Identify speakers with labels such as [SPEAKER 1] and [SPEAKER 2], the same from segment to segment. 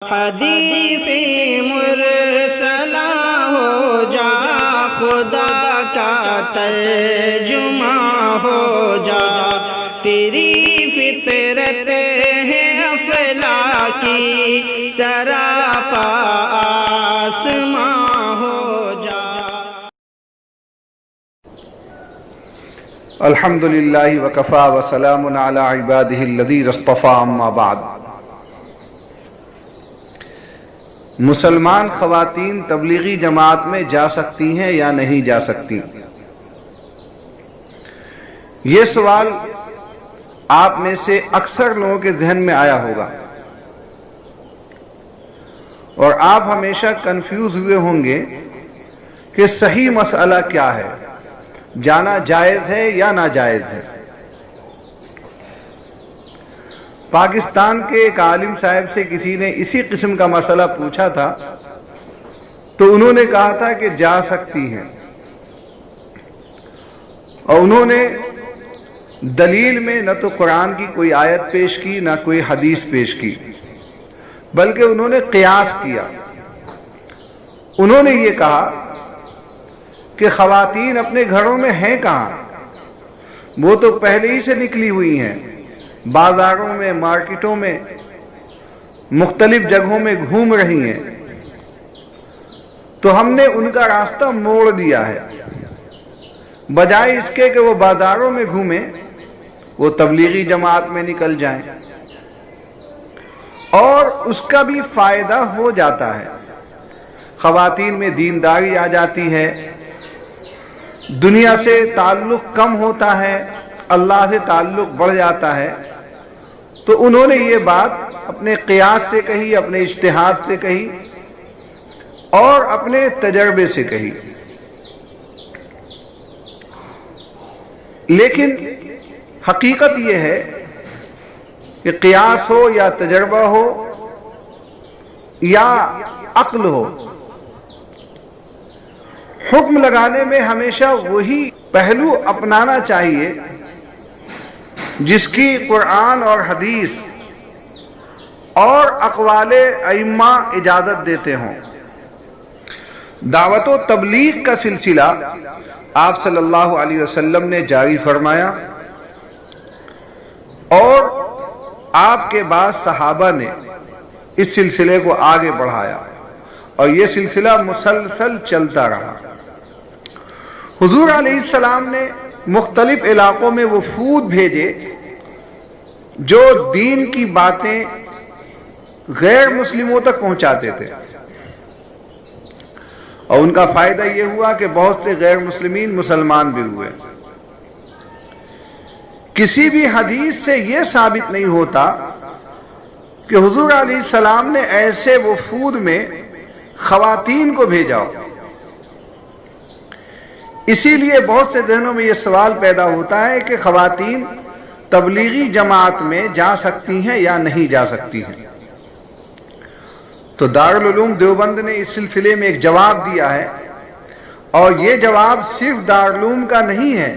[SPEAKER 1] حدیث مرسلہ ہو جا، خدا کا ترجمہ ہو جا، تیری فطرت ہے افلاکی سراپا آسماں ہو جا۔
[SPEAKER 2] الحمدللہ وکفا وسلام علی عبادہ الذین اصطفیٰ، اما بعد۔ مسلمان خواتین تبلیغی جماعت میں جا سکتی ہیں یا نہیں جا سکتی؟ یہ سوال آپ میں سے اکثر لوگوں کے ذہن میں آیا ہوگا اور آپ ہمیشہ کنفیوز ہوئے ہوں گے کہ صحیح مسئلہ کیا ہے، جانا جائز ہے یا ناجائز ہے۔ پاکستان کے ایک عالم صاحب سے کسی نے اسی قسم کا مسئلہ پوچھا تھا تو انہوں نے کہا تھا کہ جا سکتی ہیں، اور انہوں نے دلیل میں نہ تو قرآن کی کوئی آیت پیش کی نہ کوئی حدیث پیش کی، بلکہ انہوں نے قیاس کیا۔ انہوں نے یہ کہا کہ خواتین اپنے گھروں میں ہیں کہاں، وہ تو پہلے ہی سے نکلی ہوئی ہیں، بازاروں میں، مارکیٹوں میں، مختلف جگہوں میں گھوم رہی ہیں، تو ہم نے ان کا راستہ موڑ دیا ہے۔ بجائے اس کے کہ وہ بازاروں میں گھومیں، وہ تبلیغی جماعت میں نکل جائیں، اور اس کا بھی فائدہ ہو جاتا ہے۔ خواتین میں دینداری آ جاتی ہے، دنیا سے تعلق کم ہوتا ہے، اللہ سے تعلق بڑھ جاتا ہے۔ تو انہوں نے یہ بات اپنے قیاس سے کہی، اپنے اجتہاد سے کہی اور اپنے تجربے سے کہی۔ لیکن حقیقت یہ ہے کہ قیاس ہو یا تجربہ ہو یا عقل ہو، حکم لگانے میں ہمیشہ وہی پہلو اپنانا چاہیے جس کی قرآن اور حدیث اور اقوال ائمہ اجازت دیتے ہوں۔ دعوت و تبلیغ کا سلسلہ آپ صلی اللہ علیہ وسلم نے جاری فرمایا، اور آپ کے بعد صحابہ نے اس سلسلے کو آگے بڑھایا، اور یہ سلسلہ مسلسل چلتا رہا۔ حضور علیہ السلام نے مختلف علاقوں میں وفود بھیجے جو دین کی باتیں غیر مسلموں تک پہنچاتے تھے، اور ان کا فائدہ یہ ہوا کہ بہت سے غیر مسلمین مسلمان بھی ہوئے۔ کسی بھی حدیث سے یہ ثابت نہیں ہوتا کہ حضور علیہ السلام نے ایسے وفود میں خواتین کو بھیجا ہو۔ اسی لیے بہت سے ذہنوں میں یہ سوال پیدا ہوتا ہے کہ خواتین تبلیغی جماعت میں جا سکتی ہیں یا نہیں جا سکتی ہیں۔ تو دارالعلوم دیوبند نے اس سلسلے میں ایک جواب دیا ہے، اور یہ جواب صرف دارالعلوم کا نہیں ہے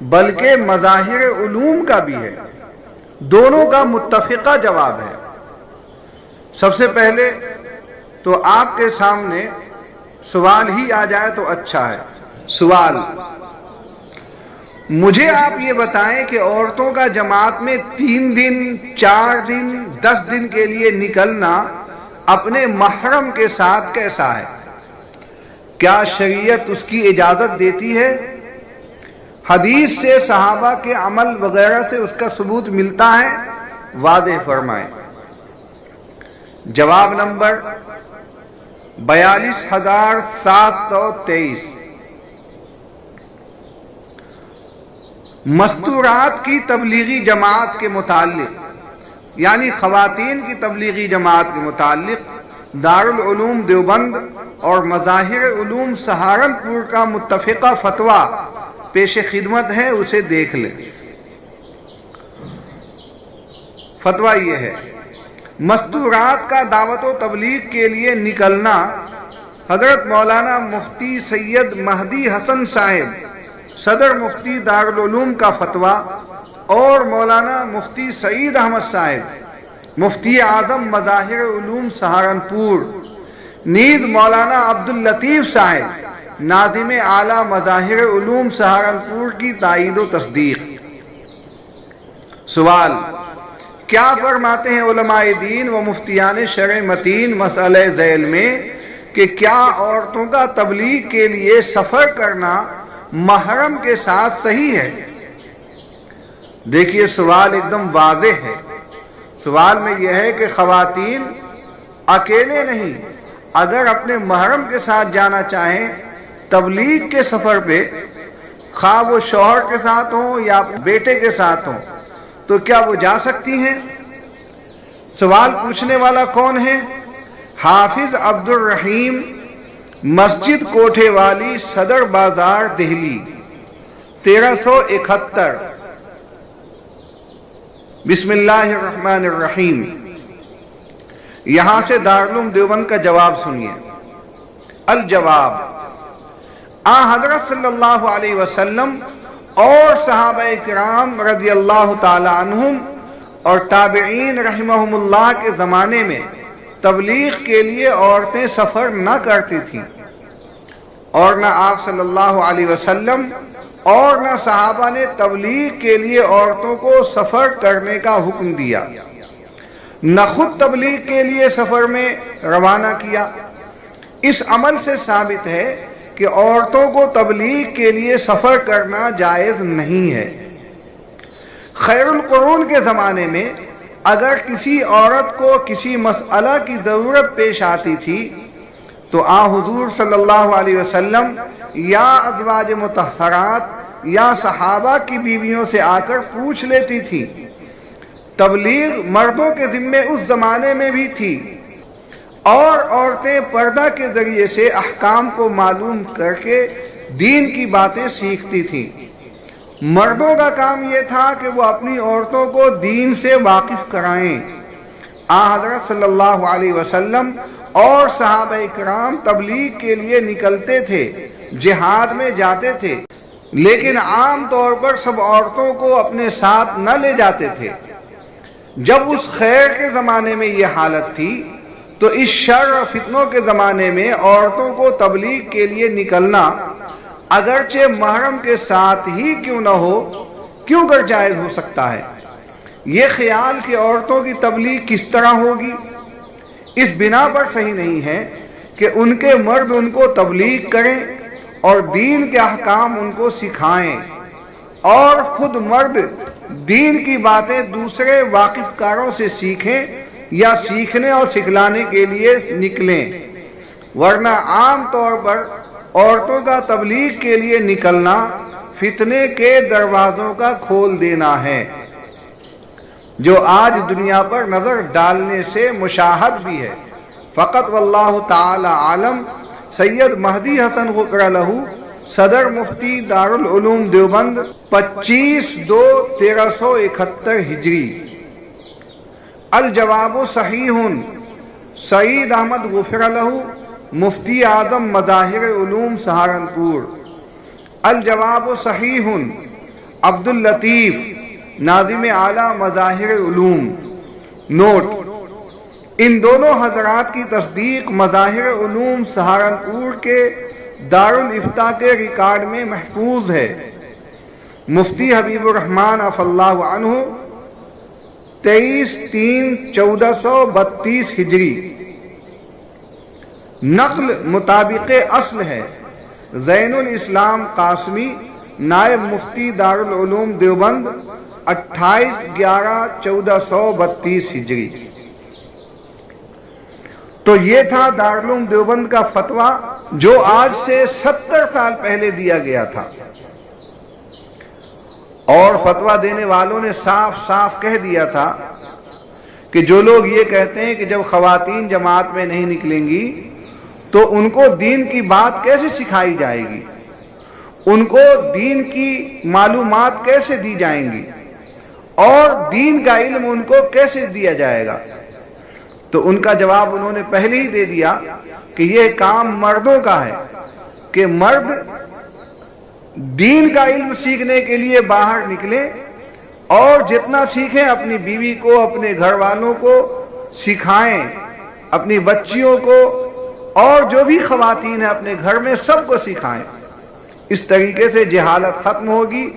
[SPEAKER 2] بلکہ مظاہر علوم کا بھی ہے، دونوں کا متفقہ جواب ہے۔ سب سے پہلے تو آپ کے سامنے سوال ہی آ جائے تو اچھا ہے۔ سوال: مجھے آپ یہ بتائیں کہ عورتوں کا جماعت میں 3 دن، 4 دن، 10 دن کے لیے نکلنا اپنے محرم کے ساتھ کیسا ہے؟ کیا شریعت اس کی اجازت دیتی ہے؟ حدیث سے، صحابہ کے عمل وغیرہ سے اس کا ثبوت ملتا ہے؟ واضح فرمائیں۔ جواب نمبر 42723۔ مستورات کی تبلیغی جماعت کے متعلق، یعنی خواتین کی تبلیغی جماعت کے متعلق دارالعلوم دیوبند اور مظاہر علوم سہارنپور کا متفقہ فتویٰ پیش خدمت ہے، اسے دیکھ لیں۔ فتویٰ یہ ہے: مستورات کا دعوت و تبلیغ کے لیے نکلنا حضرت مولانا مفتی سید مہدی حسن صاحب صدر مفتی دارالعلوم کا فتویٰ اور مولانا مفتی سعید احمد صاحب مفتی اعظم مظاہر علوم سہارنپور، نیز مولانا عبداللطیف صاحب ناظم اعلیٰ مظاہر علوم سہارنپور کی تائید و تصدیق۔ سوال: کیا فرماتے ہیں علماء دین و مفتیان شرع متین مسئلہ ذیل میں کہ کیا عورتوں کا تبلیغ کے لیے سفر کرنا محرم کے ساتھ صحیح ہے؟ دیکھیے سوال ایک دم واضح ہے۔ سوال میں یہ ہے کہ خواتین اکیلے نہیں، اگر اپنے محرم کے ساتھ جانا چاہیں تبلیغ کے سفر پہ، خواہ وہ شوہر کے ساتھ ہوں یا بیٹے کے ساتھ ہوں، تو کیا وہ جا سکتی ہیں؟ سوال پوچھنے والا کون ہے؟ حافظ عبد الرحیم، مسجد کوٹھے والی، صدر بازار، دہلی، 1371۔ بسم اللہ الرحمن الرحیم۔ یہاں سے دارالعلوم دیوبند کا جواب سنیے۔ الجواب: حضرت صلی اللہ علیہ وسلم اور صحابہ کرام رضی اللہ تعالی عنہم اور تابعین رحمہم اللہ کے زمانے میں تبلیغ کے لیے عورتیں سفر نہ کرتی تھیں، اور نہ آپ صلی اللہ علیہ وسلم اور نہ صحابہ نے تبلیغ کے لیے عورتوں کو سفر کرنے کا حکم دیا، نہ خود تبلیغ کے لیے سفر میں روانہ کیا۔ اس عمل سے ثابت ہے کہ عورتوں کو تبلیغ کے لیے سفر کرنا جائز نہیں ہے۔ خیر القرون کے زمانے میں اگر کسی عورت کو کسی مسئلہ کی ضرورت پیش آتی تھی تو حضور صلی اللہ علیہ وسلم یا ازواج مطہرات یا صحابہ کی بیویوں سے آ کر پوچھ لیتی تھی۔ تبلیغ مردوں کے ذمے اس زمانے میں بھی تھی، اور عورتیں پردہ کے ذریعے سے احکام کو معلوم کر کے دین کی باتیں سیکھتی تھیں۔ مردوں کا کام یہ تھا کہ وہ اپنی عورتوں کو دین سے واقف کرائیں۔ حضرت صلی اللہ علیہ وسلم اور صحابہ کرام تبلیغ کے لیے نکلتے تھے، جہاد میں جاتے تھے، لیکن عام طور پر سب عورتوں کو اپنے ساتھ نہ لے جاتے تھے۔ جب اس خیر کے زمانے میں یہ حالت تھی تو اس شر و فتنوں کے زمانے میں عورتوں کو تبلیغ کے لیے نکلنا اگرچہ محرم کے ساتھ ہی کیوں نہ ہو، کیوں کر جائز ہو سکتا ہے؟ یہ خیال کہ عورتوں کی تبلیغ کس طرح ہوگی اس بنا پر صحیح نہیں ہے کہ ان کے مرد ان کو تبلیغ کریں اور دین کے احکام ان کو سکھائیں، اور خود مرد دین کی باتیں دوسرے واقف کاروں سے سیکھیں یا سیکھنے اور سکھلانے کے لیے نکلیں، ورنہ عام طور پر عورتوں کا تبلیغ کے لیے نکلنا فتنے کے دروازوں کا کھول دینا ہے، جو آج دنیا پر نظر ڈالنے سے مشاہد بھی ہے۔ فقط واللہ تعالی عالم۔ سید مہدی حسن غفر لہ، صدر مفتی دارالعلوم دیوبند، 25/2/1371 ہجری۔ الجواب صحیح، سعید احمد غفر لہ، مفتی اعظم مظاہر علوم سہارنپور۔ الجواب صحیح، عبداللطیف، ناظم اعلیٰ مظاہر علوم۔ نوٹ: ان دونوں حضرات کی تصدیق مظاہر علوم سہارنپور کے دارالافتاء کے ریکارڈ میں محفوظ ہے۔ مفتی حبیب الرحمن عفا اللہ عنہ، 23/3/1432 ہجری۔ نقل مطابق اصل ہے۔ زین الاسلام قاسمی، نائب مفتی دارالعلوم دیوبند، 28/11/1432 ہجری۔ تو یہ تھا دارالعلوم دیوبند کا فتویٰ جو آج سے 70 سال پہلے دیا گیا تھا، اور فتویٰ دینے والوں نے صاف صاف کہہ دیا تھا کہ جو لوگ یہ کہتے ہیں کہ جب خواتین جماعت میں نہیں نکلیں گی تو ان کو دین کی بات کیسے سکھائی جائے گی، ان کو دین کی معلومات کیسے دی جائیں گی، اور دین کا علم ان کو کیسے دیا جائے گا، تو ان کا جواب انہوں نے پہلے ہی دے دیا کہ یہ کام مردوں کا ہے، کہ مرد دین کا علم سیکھنے کے لیے باہر نکلیں اور جتنا سیکھیں اپنی بیوی کو، اپنے گھر والوں کو سکھائیں، اپنی بچیوں کو، اور جو بھی خواتین ہیں اپنے گھر میں سب کو سکھائیں۔ اس طریقے سے جہالت ختم ہوگی،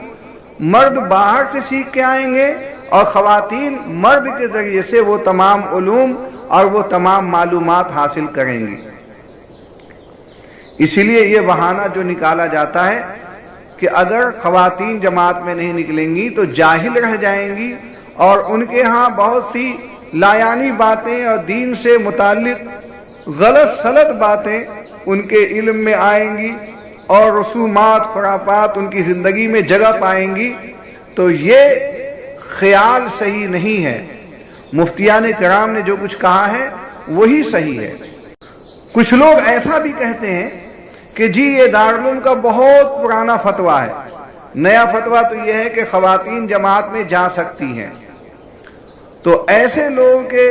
[SPEAKER 2] مرد باہر سے سیکھ کے آئیں گے اور خواتین مرد کے ذریعے سے وہ تمام علوم اور وہ تمام معلومات حاصل کریں گی۔ اسی لیے یہ بہانہ جو نکالا جاتا ہے کہ اگر خواتین جماعت میں نہیں نکلیں گی تو جاہل رہ جائیں گی، اور ان کے ہاں بہت سی لایانی باتیں اور دین سے متعلق غلط سلط باتیں ان کے علم میں آئیں گی، اور رسومات خرافات ان کی زندگی میں جگہ پائیں گی۔ تو یہ خیال صحیح نہیں ہے۔ مفتیان کرام نے جو کچھ کہا ہے وہی صحیح ہے۔ کچھ لوگ ایسا بھی کہتے ہیں کہ جی یہ دارالعلوم کا بہت پرانا فتویٰ ہے، نیا فتویٰ تو یہ ہے کہ خواتین جماعت میں جا سکتی ہیں۔ تو ایسے لوگوں کے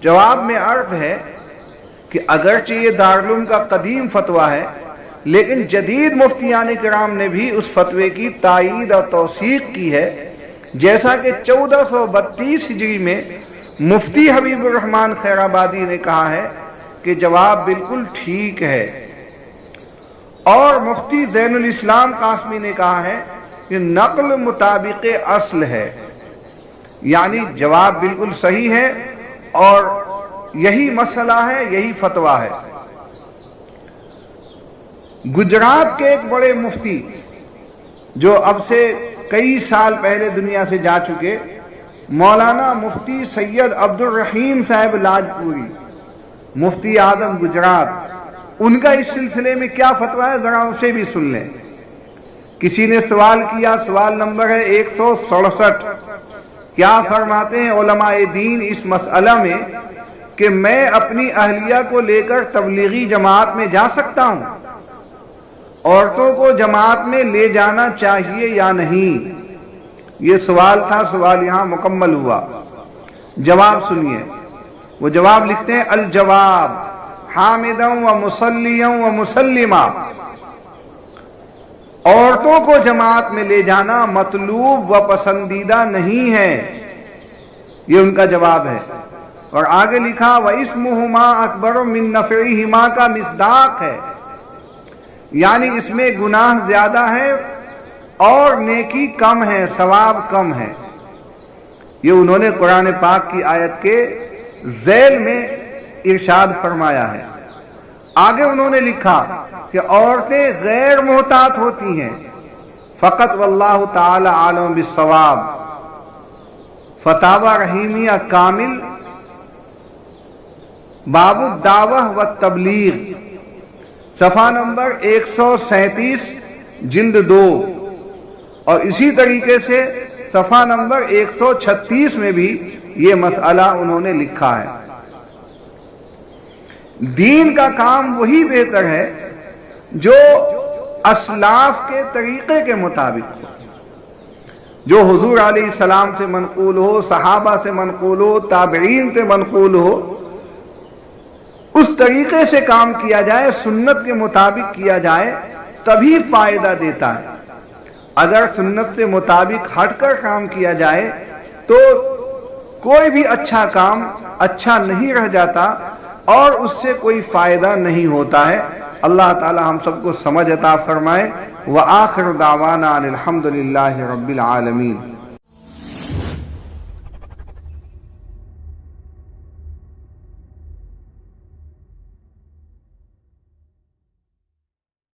[SPEAKER 2] جواب میں عرض ہے کہ اگرچہ یہ دارالعلوم کا قدیم فتویٰ ہے، لیکن جدید مفتیان کرام نے بھی اس فتوے کی تائید اور توثیق کی ہے، جیسا کہ 1432 ہجری میں مفتی حبیب الرحمن خیر آبادی نے کہا ہے کہ جواب بالکل ٹھیک ہے، اور مفتی زین الاسلام قاسمی نے کہا ہے کہ نقل مطابق اصل ہے، یعنی جواب بالکل صحیح ہے اور یہی مسئلہ ہے، یہی فتویٰ ہے۔ گجرات کے ایک بڑے مفتی جو اب سے کئی سال پہلے دنیا سے جا چکے، مولانا مفتی سید عبد الرحیم صاحب لاجپوری، مفتی اعظم گجرات، ان کا اس سلسلے میں کیا فتویٰ ہے ذرا اسے بھی سن لیں۔ کسی نے سوال کیا، سوال نمبر ہے 167، کیا فرماتے ہیں علماء دین اس مسئلہ میں کہ میں اپنی اہلیہ کو لے کر تبلیغی جماعت میں جا سکتا ہوں؟ عورتوں کو جماعت میں لے جانا چاہیے یا نہیں؟ یہ سوال تھا، سوال یہاں مکمل ہوا۔ جواب سنیے، وہ جواب لکھتے ہیں: الجواب حامداً و مصلیاً و مسلمہ، عورتوں کو جماعت میں لے جانا مطلوب و پسندیدہ نہیں ہے، یہ ان کا جواب ہے۔ اور آگے لکھا: وَإِسْمُهُمَا أَكْبَرُ مِن نَفْعِهِمَا کا مصداق ہے، یعنی اس میں گناہ زیادہ ہے اور نیکی کم ہے، ثواب کم ہے۔ یہ انہوں نے قرآن پاک کی آیت کے ذیل میں ارشاد فرمایا ہے۔ آگے انہوں نے لکھا کہ عورتیں غیر محتاط ہوتی ہیں، فقط واللہ تعالی عالم بالصواب، فتاوی رحیمیہ کامل، باب الدعوہ والتبلیغ، صفحہ نمبر 137 جلد 2، اور اسی طریقے سے صفحہ نمبر 136 میں بھی یہ مسئلہ انہوں نے لکھا ہے۔ دین کا کام وہی بہتر ہے جو اسلاف کے طریقے کے مطابق ہو، جو حضور علیہ السلام سے منقول ہو، صحابہ سے منقول ہو، تابعین سے منقول ہو، اس طریقے سے کام کیا جائے، سنت کے مطابق کیا جائے، تبھی فائدہ دیتا ہے۔ اگر سنت سے مطابق ہٹ کر کام کیا جائے تو کوئی بھی اچھا کام اچھا نہیں رہ جاتا اور اس سے کوئی فائدہ نہیں ہوتا ہے۔ اللہ تعالی ہم سب کو سمجھ عطا فرمائے۔ وآخر دعوانا الحمدللہ رب العالمین۔